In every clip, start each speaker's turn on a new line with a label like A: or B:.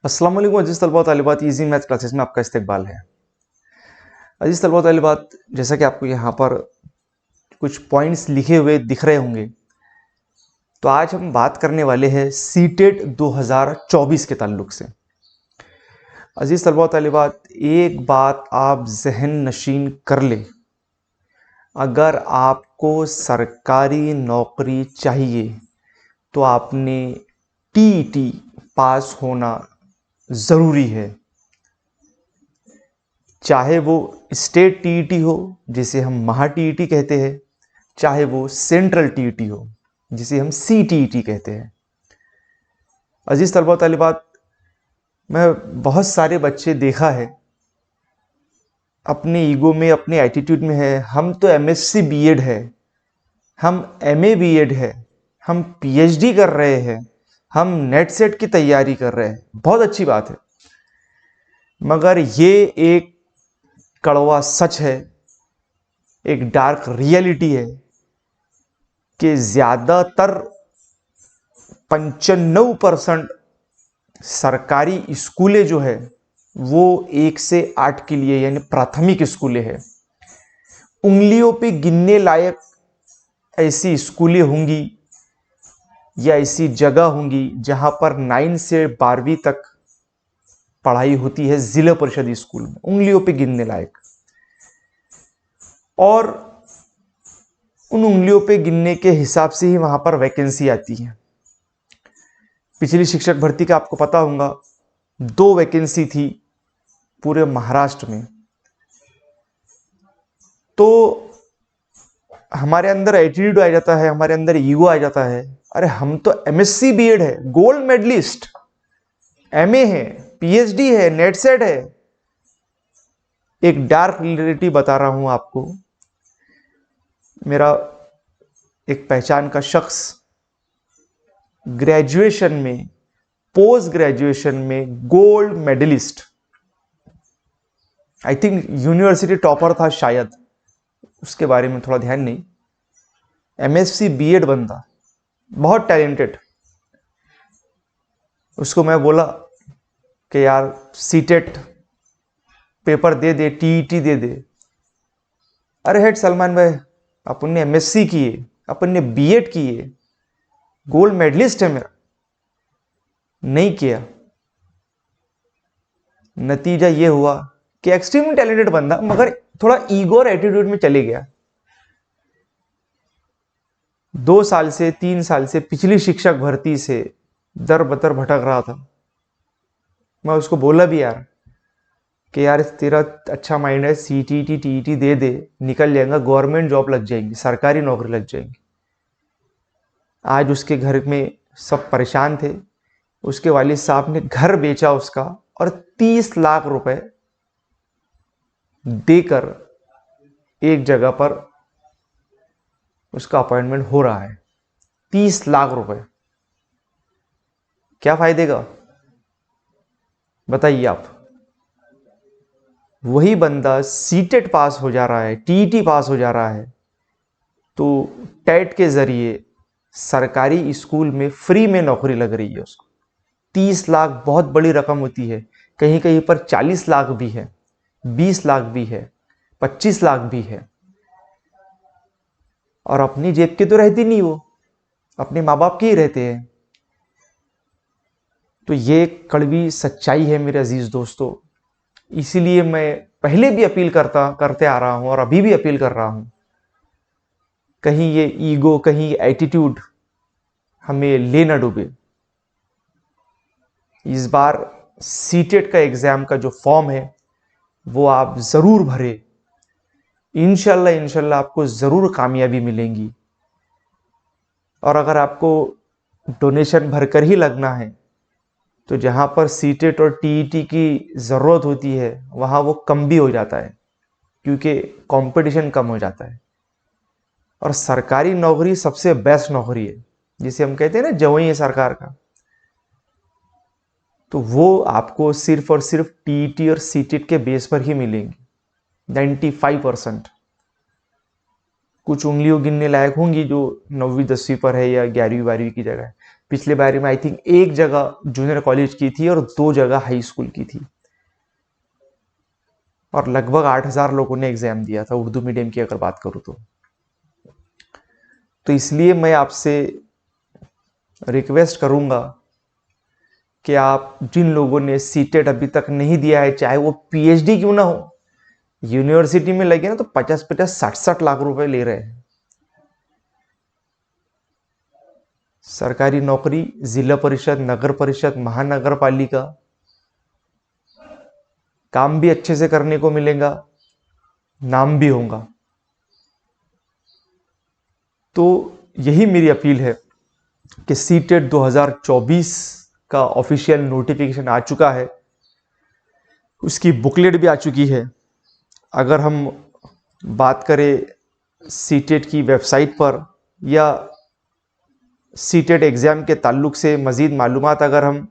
A: अस्सलाम वालेकुम अजीज़ तलबा व तालिबात, इजी मैथ क्लासेस में आपका इस्तकबाल है। अजीज़ तलबा व तालिबात, जैसा कि आपको यहाँ पर कुछ पॉइंट्स लिखे हुए दिख रहे होंगे, तो आज हम बात करने वाले हैं सीटेट 2024 के ताल्लुक से। अजीज़ तलबा व तालिबात, एक बात आप जहन नशीन कर लें, अगर आपको सरकारी नौकरी चाहिए तो आपने टीईटी पास होना ज़रूरी है। चाहे वो स्टेट टीईटी हो जिसे हम महा टीईटी कहते हैं, चाहे वो सेंट्रल टीईटी हो जिसे हम सीटीईटी कहते हैं। अजीज़ तलबा तालिबात, मैं बहुत सारे बच्चे देखा है अपने ईगो में, अपने एटीट्यूड में है, हम तो एमएससी बीएड है, हम एमए बीएड है, हम पीएचडी कर रहे हैं, हम नेट सेट की तैयारी कर रहे हैं। बहुत अच्छी बात है, मगर ये एक कड़वा सच है, एक डार्क रियलिटी है कि ज़्यादातर 95% सरकारी स्कूलें जो है वो 1 से 8 के लिए यानी प्राथमिक स्कूलें हैं। उंगलियों पे गिनने लायक ऐसी स्कूलें होंगी या ऐसी जगह होंगी जहां पर 9 से 12वीं तक पढ़ाई होती है जिला परिषद स्कूल में, उंगलियों पे गिनने लायक। और उन उंगलियों पे गिनने के हिसाब से ही वहां पर वैकेंसी आती है। पिछली शिक्षक भर्ती का आपको पता होगा, 2 वैकेंसी थी पूरे महाराष्ट्र में। तो हमारे अंदर एटीट्यूड आ जाता है, हमारे अंदर ईगो आ जाता है, अरे हम तो एमएससी बीएड है, गोल्ड मेडलिस्ट, एमए है, पीएचडी है, नेट सेट है। एक डार्क रियलिटी बता रहा हूं आपको। मेरा एक पहचान का शख्स ग्रेजुएशन में, पोस्ट ग्रेजुएशन में gold medalist, I think university topper था शायद, उसके बारे में थोड़ा ध्यान नहीं, एमएससी बीएड बंदा, बहुत टैलेंटेड। उसको मैं बोला कि यार सीटेट पेपर दे दे, टीईटी दे दे। अरे हेड सलमान भाई, अपन ने एमएससी किए, अपन ने बीएड किए, गोल्ड मेडलिस्ट है मेरा, नहीं किया। नतीजा ये हुआ कि एक्सट्रीमली टैलेंटेड बंदा मगर थोड़ा ईगो और एटीट्यूड में चले गया। 2 साल से 3 साल से पिछली शिक्षक भर्ती से दर बदर भटक रहा था। मैं उसको बोला भी यार कि यार तेरा अच्छा माइंड है, सीटीटी टीईटी दे दे, निकल जाएगा, गवर्नमेंट जॉब लग जाएंगी, सरकारी नौकरी लग जाएंगी। आज उसके घर में सब परेशान थे, उसके वालिद साहब ने घर बेचा उसका और 30 लाख रुपए देकर एक जगह पर उसका अपॉइंटमेंट हो रहा है। 30 लाख रुपए, क्या फायदे का बताइए आप। वही बंदा सीटेट पास हो जा रहा है, टीईटी पास हो जा रहा है, तो टेट के जरिए सरकारी स्कूल में फ्री में नौकरी लग रही है उसको। 30 लाख बहुत बड़ी रकम होती है, कहीं कहीं पर 40 लाख भी है, 20 लाख भी है, 25 लाख भी है। और अपनी जेब की तो रहती नहीं, वो अपने माँ बाप के ही रहते हैं। तो ये कड़वी सच्चाई है मेरे अजीज दोस्तों। इसीलिए मैं पहले भी अपील करते आ रहा हूं और अभी भी अपील कर रहा हूं, कहीं ये ईगो, कहीं एटीट्यूड हमें ले ना डूबे। इस बार सीटेट का एग्जाम का जो फॉर्म है वो आप जरूर भरें। इंशाल्लाह आपको जरूर कामयाबी मिलेंगी। और अगर आपको डोनेशन भरकर ही लगना है तो जहां पर सीटेट और टीईटी की ज़रूरत होती है वहां वो कम भी हो जाता है, क्योंकि कंपटीशन कम हो जाता है। और सरकारी नौकरी सबसे बेस्ट नौकरी है, जिसे हम कहते हैं ना जवाई है सरकार का। तो वो आपको सिर्फ और सिर्फ टीईटी और सीटेट के बेस पर ही मिलेंगी, 95%। कुछ उंगलियों गिनने लायक होंगी जो 9वीं 10वीं पर है या 11वीं 12वीं की जगह है। पिछले बार में आई थिंक एक जगह जूनियर कॉलेज की थी और 2 जगह हाई स्कूल की थी, और लगभग 8,000 लोगों ने एग्जाम दिया था उर्दू मीडियम की अगर बात करूं तो इसलिए मैं आपसे रिक्वेस्ट करूंगा कि आप जिन लोगों ने सीटेट अभी तक नहीं दिया है, चाहे वो पीएचडी क्यों ना हो, यूनिवर्सिटी में लगे ना तो 50-50 60-60 लाख रुपए ले रहे हैं। सरकारी नौकरी, जिला परिषद, नगर परिषद, महानगर पालिका, काम भी अच्छे से करने को मिलेगा, नाम भी होगा। तो यही मेरी अपील है कि सीटेट 2024 का ऑफिशियल नोटिफिकेशन आ चुका है, उसकी बुकलेट भी आ चुकी है। अगर हम बात करें सीटेट की वेबसाइट पर या सीटेट एग्ज़ाम के ताल्लुक से मज़ीद मालूमात अगर हम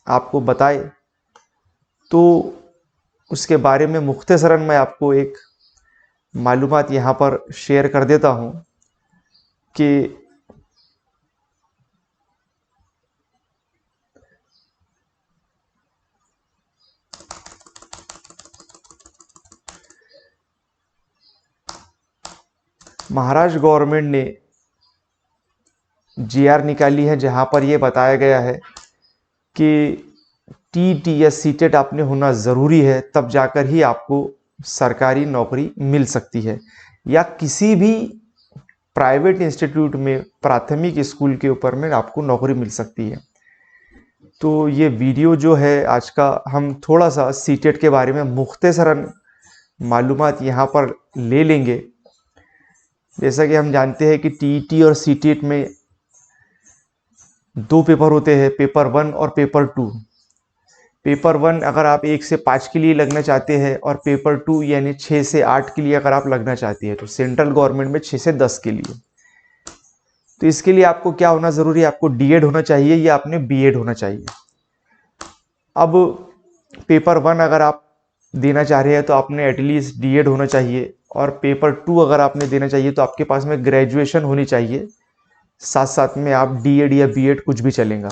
A: आपको बताएं तो उसके बारे में मुख्तसरन मैं आपको एक मालूमात यहाँ पर शेयर कर देता हूँ कि महाराष्ट्र गवर्नमेंट ने जीआर निकाली है जहाँ पर यह बताया गया है कि टीटी या सीटेट आपने होना ज़रूरी है, तब जाकर ही आपको सरकारी नौकरी मिल सकती है, या किसी भी प्राइवेट इंस्टीट्यूट में प्राथमिक स्कूल के ऊपर में आपको नौकरी मिल सकती है। तो ये वीडियो जो है आज का, हम थोड़ा सा सीटेट के बारे में मुख्तसरन मालूमात यहाँ पर ले लेंगे। जैसा कि हम जानते हैं कि टीईटी और सीटेट में 2 पेपर होते हैं, पेपर 1 और पेपर 2। पेपर 1 अगर आप 1 से 5 के लिए लगना चाहते हैं और पेपर 2 यानी 6 से 8 के लिए अगर आप लगना चाहते हैं, तो सेंट्रल गवर्नमेंट में 6 से 10 के लिए। तो इसके लिए आपको क्या होना ज़रूरी है? आपको डीएड होना चाहिए या आपने बीएड होना चाहिए। अब पेपर 1 अगर आप देना चाह रहे हैं तो आपने एटलीस्ट डीएड होना चाहिए, और पेपर 2 अगर आपने देना चाहिए तो आपके पास में ग्रेजुएशन होनी चाहिए, साथ साथ में आप डीएड या बीएड कुछ भी चलेगा।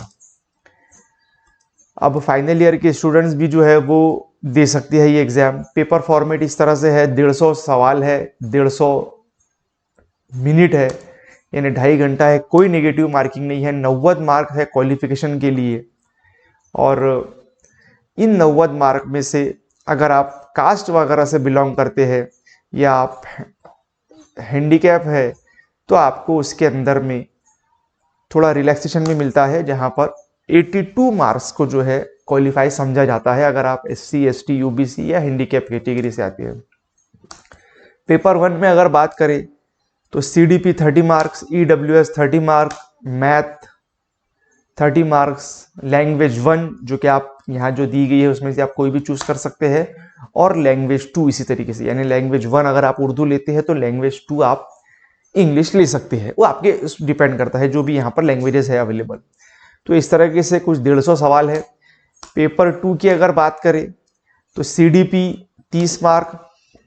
A: अब फाइनल ईयर के स्टूडेंट्स भी जो है वो दे सकते हैं ये एग्ज़ाम। पेपर फॉर्मेट इस तरह से है, 150 सवाल है, 150 मिनट है, यानी 2.5 घंटा है। कोई नेगेटिव मार्किंग नहीं है, 90 मार्क है क्वालिफिकेशन के लिए। और इन 90 मार्क में से अगर आप कास्ट वगैरह से बिलोंग करते हैं या आप हैंडीकैप है तो आपको उसके अंदर में थोड़ा रिलैक्सेशन भी मिलता है, जहां पर 82 मार्क्स को जो है क्वालिफाई समझा जाता है अगर आप SC ST UBC या हैंडीकैप कैटेगरी से आते हैं। पेपर 1 में अगर बात करें तो CDP 30 marks, EWS 30 mark, math 30 marks, language 1 जो कि आप यहाँ जो दी गई है उसमें से आप कोई भी चूज कर सकते हैं, और लैंग्वेज 2 इसी तरीके से, यानी लैंग्वेज 1 अगर आप उर्दू लेते हैं तो लैंग्वेज 2 आप इंग्लिश ले सकते हैं। वो आपके डिपेंड करता है जो भी यहाँ पर लैंग्वेजेस है अवेलेबल। तो इस तरीके से कुछ 150 सवाल है। पेपर 2 की अगर बात करें तो CDP 30 मार्क,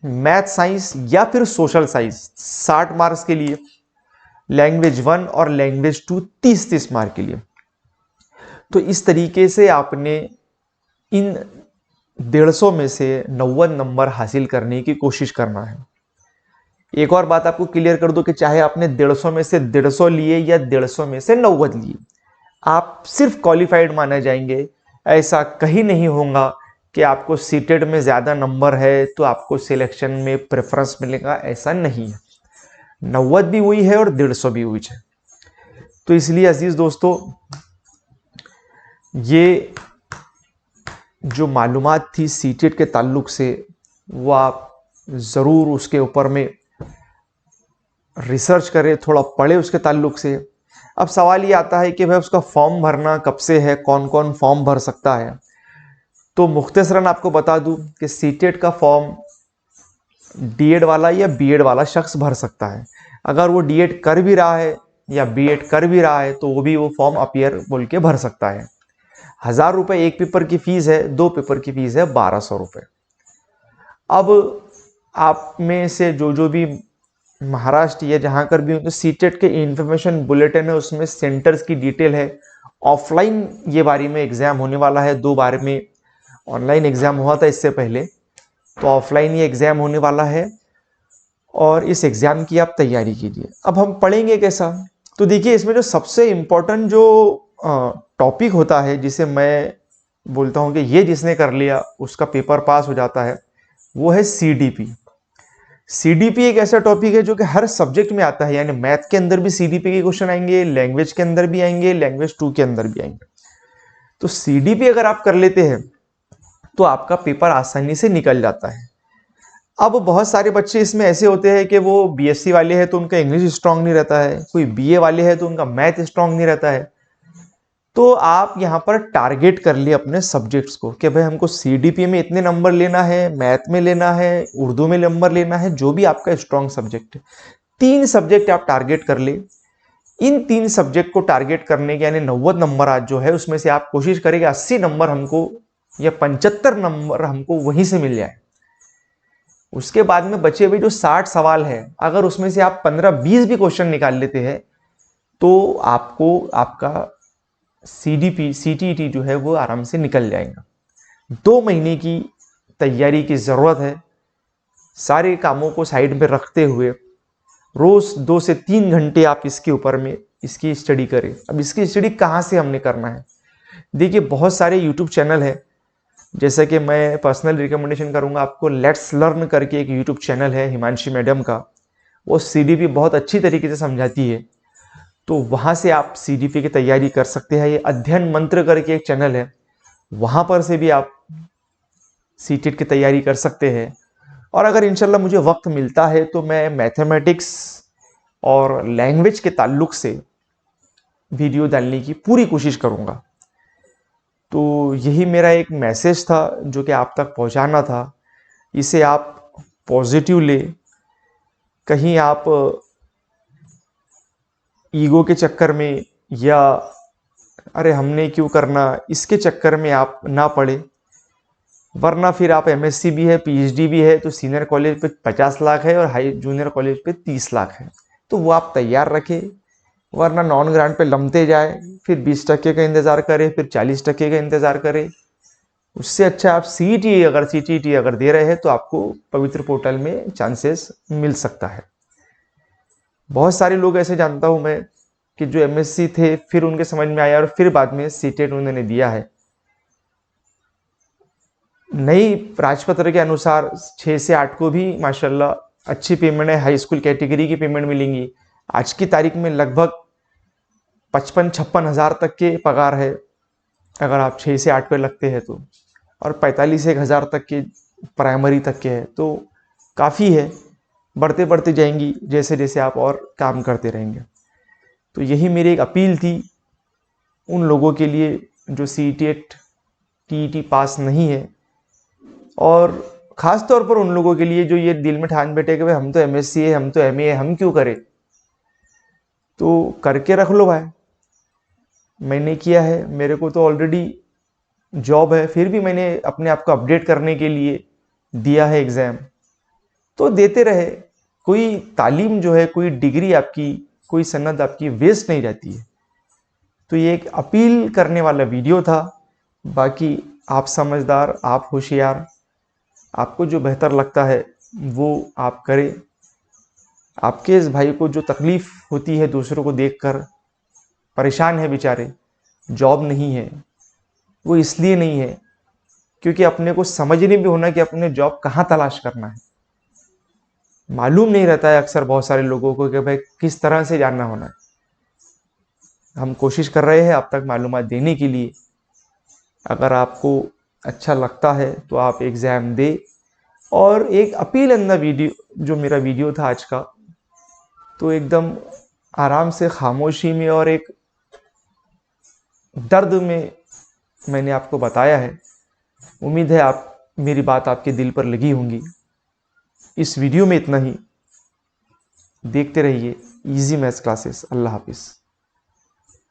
A: मैथ साइंस या फिर सोशल साइंस 60 मार्क्स के लिए, लैंग्वेज 1 और लैंग्वेज 2 30-30 मार्क के लिए। तो इस तरीके से आपने इन 150 में से 90 नंबर हासिल करने की कोशिश करना है। एक और बात आपको क्लियर कर दो कि चाहे आपने 150 में से 150 लिए या 150 में से 90 लिए, आप सिर्फ क्वालिफाइड माने जाएंगे। ऐसा कहीं नहीं होगा कि आपको सीटेट में ज़्यादा नंबर है तो आपको सिलेक्शन में प्रेफरेंस मिलेगा, ऐसा नहीं है। 90 भी हुई है और 150 भी हुई है। तो इसलिए अजीज दोस्तों, ये जो मालूमात थी सीटेट के ताल्लुक से वो आप ज़रूर उसके ऊपर में रिसर्च करें, थोड़ा पढ़े उसके ताल्लुक से। अब सवाल ये आता है कि भाई उसका फॉर्म भरना कब से है, कौन कौन फॉर्म भर सकता है। तो मुख्तसरन आपको बता दूं कि सीटेट का फॉर्म डीएड वाला या बीएड वाला शख्स भर सकता है। अगर वो डीएड कर भी रहा है या बीएड कर भी रहा है तो वो भी वो फॉर्म अपीयर बोल के भर सकता है। 1000 रुपये एक पेपर की फीस है, 2 पेपर की फीस है 1200 रुपये। अब आप में से जो भी महाराष्ट्र या जहाँ कर भी हो तो सीटेट के इंफॉर्मेशन बुलेटिन है, उसमें सेंटर्स की डिटेल है, ऑफलाइन ये बारी में एग्ज़ाम होने वाला है। 2 बार में ऑनलाइन एग्ज़ाम हुआ था इससे पहले, तो ऑफलाइन ये एग्ज़ाम होने वाला है और इस एग्ज़ाम की आप तैयारी कीजिए। अब हम पढ़ेंगे कैसा? तो देखिए, इसमें जो सबसे इम्पोर्टेंट जो टॉपिक होता है, जिसे मैं बोलता हूँ कि ये जिसने कर लिया उसका पेपर पास हो जाता है, वो है सीडीपी। सीडीपी एक ऐसा टॉपिक है जो कि हर सब्जेक्ट में आता है, यानी मैथ के अंदर भी सीडीपी के क्वेश्चन आएंगे, लैंग्वेज के अंदर भी आएंगे, लैंग्वेज 2 के अंदर भी आएंगे। तो सीडीपी अगर आप कर लेते हैं तो आपका पेपर आसानी से निकल जाता है। अब बहुत सारे बच्चे इसमें ऐसे होते हैं कि वो बीएससी वाले हैं तो उनका इंग्लिश स्ट्रांग नहीं रहता है, कोई बीए वाले हैं तो उनका मैथ स्ट्रांग नहीं रहता है। तो आप यहाँ पर टारगेट कर लिए अपने सब्जेक्ट्स को कि भाई हमको सीडीपी में इतने नंबर लेना है, मैथ में लेना है, उर्दू में नंबर लेना है, जो भी आपका स्ट्रांग सब्जेक्ट है। 3 सब्जेक्ट आप टारगेट कर ले। इन 3 सब्जेक्ट को टारगेट करने के यानी 90 नंबर आज जो है उसमें से आप कोशिश करेंगे 80 नंबर हमको या 75 नंबर हमको वहीं से मिल जाए। उसके बाद में बचे हुए जो 60 सवाल है, अगर उसमें से आप 15-20 भी क्वेश्चन निकाल लेते हैं तो आपको आपका सीडीपी सीटीईटी जो है वो आराम से निकल जाएगा। 2 महीने की तैयारी की ज़रूरत है। सारे कामों को साइड में रखते हुए रोज़ 2 से 3 घंटे आप इसके ऊपर में इसकी स्टडी करें। अब इसकी स्टडी कहाँ से हमने करना है? देखिए, बहुत सारे यूट्यूब चैनल है, जैसे कि मैं पर्सनल रिकमेंडेशन करूंगा आपको, लेट्स लर्न करके एक यूट्यूब चैनल है हिमांशी मैडम का, वो सीडीपी बहुत अच्छी तरीके से समझाती है, तो वहाँ से आप सीडीपी की तैयारी कर सकते हैं। ये अध्ययन मंत्र करके एक चैनल है, वहाँ पर से भी आप सीटेट की तैयारी कर सकते हैं। और अगर इंशाल्लाह मुझे वक्त मिलता है तो मैं मैथमेटिक्स और लैंग्वेज के ताल्लुक से वीडियो डालने की पूरी कोशिश करूँगा। तो यही मेरा एक मैसेज था जो कि आप तक पहुंचाना था। इसे आप पॉजिटिव ले, कहीं आप ईगो के चक्कर में या अरे हमने क्यों करना इसके चक्कर में आप ना पड़े, वरना फिर आप एमएससी भी है, पीएचडी भी है, तो सीनियर कॉलेज पे 50 लाख है और हाई जूनियर कॉलेज पे 30 लाख है, तो वो आप तैयार रखें, वरना नॉन ग्रांट पे लमते जाए, फिर 20% का इंतज़ार करें, फिर 40% का इंतज़ार करें। उससे अच्छा आप सीटीईटी अगर दे रहे हैं तो आपको पवित्र पोर्टल में चांसेस मिल सकता है। बहुत सारे लोग ऐसे जानता हूं मैं कि जो एमएससी थे फिर उनके समझ में आया और फिर बाद में सीटेट उन्होंने दिया है। नई राजपत्र के अनुसार 6 से 8 को भी माशाल्लाह अच्छी पेमेंट है, हाई स्कूल कैटेगरी की पेमेंट मिलेंगी। आज की तारीख में लगभग 55-56 हज़ार तक के पगार है अगर आप 6 से 8 पे लगते हैं तो, और 45-1 हज़ार तक के प्राइमरी तक के है, तो काफ़ी है। बढ़ते बढ़ते जाएंगी जैसे जैसे आप और काम करते रहेंगे। तो यही मेरी एक अपील थी उन लोगों के लिए जो सीटेट टीईटी पास नहीं है, और ख़ास तौर पर उन लोगों के लिए जो ये दिल में ठान बैठे कि भाई हम तो एमएससी है, हम तो एमए है, हम क्यों करें। तो करके रख लो भाई, मैंने किया है, मेरे को तो ऑलरेडी जॉब है, फिर भी मैंने अपने आप को अपडेट करने के लिए दिया है एग्ज़ाम। तो देते रहे, कोई तालीम जो है, कोई डिग्री आपकी, कोई सनद आपकी वेस्ट नहीं जाती है। तो ये एक अपील करने वाला वीडियो था। बाकी आप समझदार, आप होशियार, आपको जो बेहतर लगता है वो आप करें। आपके इस भाई को जो तकलीफ़ होती है दूसरों को देखकर, परेशान है बेचारे, जॉब नहीं है, वो इसलिए नहीं है क्योंकि अपने को समझने भी होना कि अपने जॉब कहाँ तलाश करना है। मालूम नहीं रहता है अक्सर बहुत सारे लोगों को कि भाई किस तरह से जानना होना है। हम कोशिश कर रहे हैं आप तक मालूमात देने के लिए। अगर आपको अच्छा लगता है तो आप एग्ज़ाम दे। और एक अपील अंदर वीडियो जो मेरा वीडियो था आज का, तो एकदम आराम से खामोशी में और एक दर्द में मैंने आपको बताया है। उम्मीद है आप मेरी बात आपके दिल पर लगी होंगी। इस वीडियो में इतना ही। देखते रहिए इजी मैथ्स क्लासेस। अल्लाह हाफिज़।